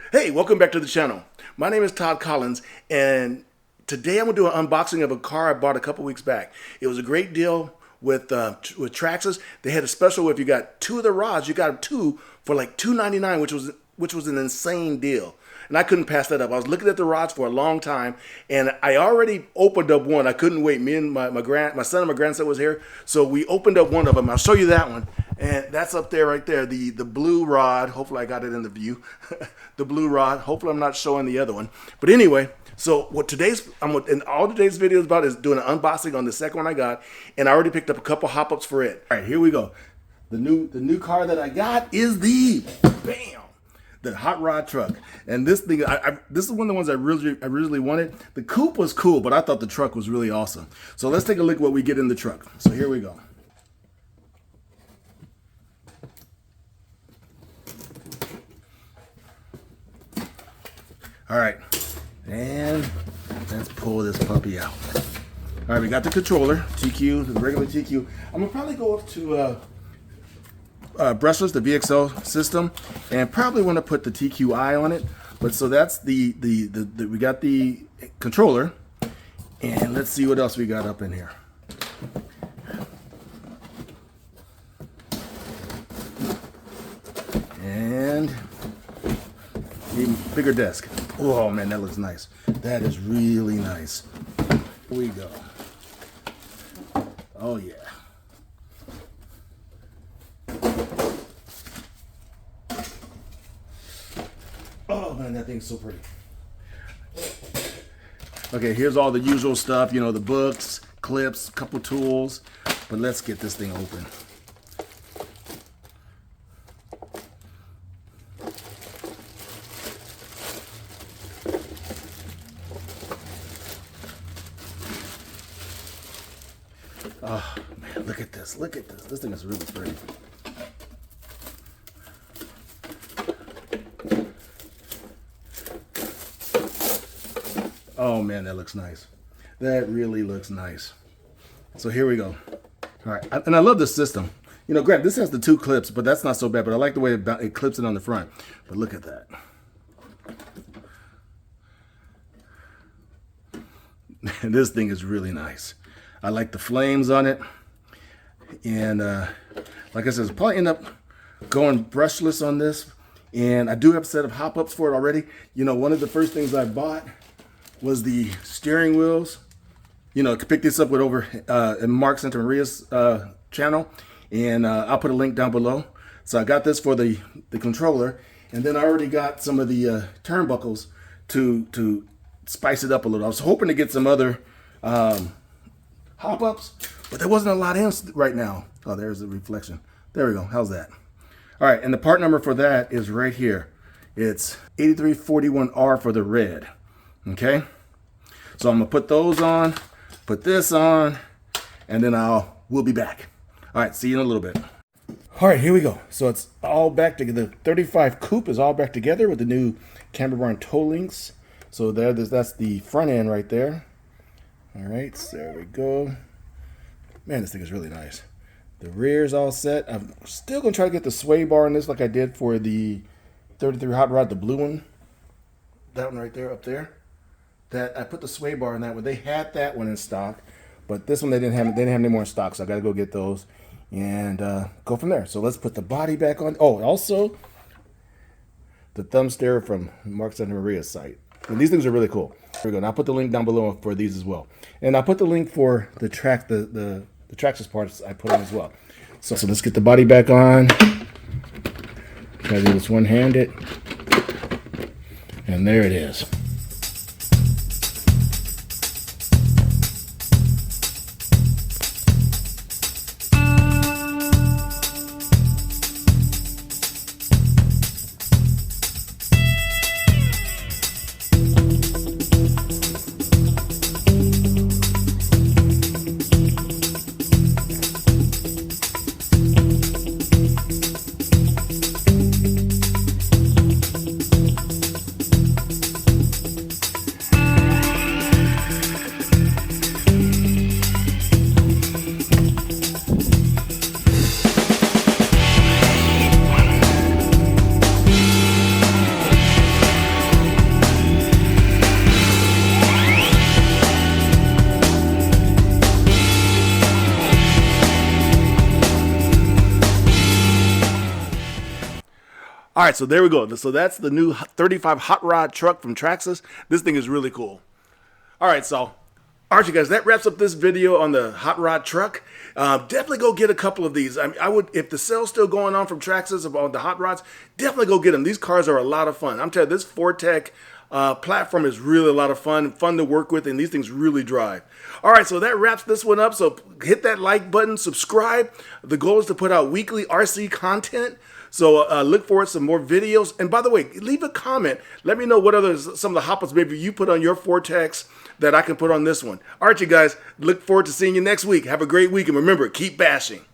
Hey, welcome back to the channel. My name is Todd Collins, and today I'm going to do an unboxing of a car I bought a couple weeks back. It was a great deal with Traxxas. They had a special where if you got two of the rods, you got two for like $2.99, which was an insane deal. And I couldn't pass that up. I was looking at the rods for a long time, and I already opened up one. I couldn't wait. Me and my son and my grandson was here, so we opened up one of them. I'll show you that one, and that's up there right there. The blue rod. Hopefully I got it in the view. The blue rod. Hopefully I'm not showing the other one. But anyway, so what and all today's video is about is doing an unboxing on the second one I got, and I already picked up a couple hop-ups for it. All right, here we go. The new car that I got is the Hot Rod truck. And this thing, this is one of the ones I really wanted. The coupe was cool, but I thought the truck was really awesome. So let's take a look at what we get in the truck. So here we go. All right, and let's pull this puppy out. All right, we got the controller, TQ, the regular TQ. I'm gonna probably go up to brushless, the VXL system, and probably want to put the TQI on it. But so that's we got the controller, and let's see what else we got up in here. And even bigger desk. Oh man, that looks nice. That is really nice. Here we go. Oh yeah. Oh man, that thing's so pretty. Okay, here's all the usual stuff, you know, the books, clips, couple tools, but let's get this thing open. Oh man, look at this, look at this. This thing is really pretty. Oh man, that looks nice. That really looks nice. So here we go. All right, and I love the system. You know, granted, this has the two clips, but that's not so bad. But I like the way it clips it on the front. But look at that. This thing is really nice. I like the flames on it. And like I said, I'll probably end up going brushless on this. And I do have a set of hop-ups for it already. You know, one of the first things I bought was the steering wheels. You know, pick this up with over in Mark Santa Maria's channel, and I'll put a link down below. So I got this for the controller, and then I already got some of the turnbuckles to spice it up a little. I was hoping to get some other hop-ups, but there wasn't a lot in right now. Oh, there's the reflection. There we go. How's that? All right, and the part number for that is right here. It's 8341R for the red. Okay, so I'm gonna put those on, put this on, and then we'll be back. All right, see you in a little bit. All right, here we go. So it's all back together. The 35 coupe is all back together with the new camber bar and toe links. So that's the front end right there. All right, so there we go. Man, this thing is really nice. The rear is all set. I'm still gonna try to get the sway bar in this like I did for the 33 Hot Rod, the blue one. That one right there, up there. That I put the sway bar in that one. They had that one in stock, but this one they didn't have any more in stock, so I gotta go get those and go from there. So let's put the body back on. Oh, also the thumb stereo from Mark Santa Maria's site. And these things are really cool. Here we go. And I'll put the link down below for these as well. And I'll put the link for the Traxxas parts I put in as well. So let's get the body back on. Try to do this one-handed. And there it is. All right, so there we go. So that's the new 35 Hot Rod truck from Traxxas. This thing is really cool. All right, so all right, you guys, that wraps up this video on the Hot Rod truck. Definitely go get a couple of these. I mean, I would, if the sale's still going on from Traxxas about the Hot Rods, definitely go get them. These cars are a lot of fun. I'm telling you, this Fortec platform is really a lot of fun to work with, and these things really drive. All right, so that wraps this one up. So hit that like button, subscribe. The goal is to put out weekly RC content. So look forward to some more videos. And by the way, leave a comment. Let me know what other some of the hop-ups maybe you put on your Vortex that I can put on this one. All right, you guys, look forward to seeing you next week. Have a great week. And remember, keep bashing.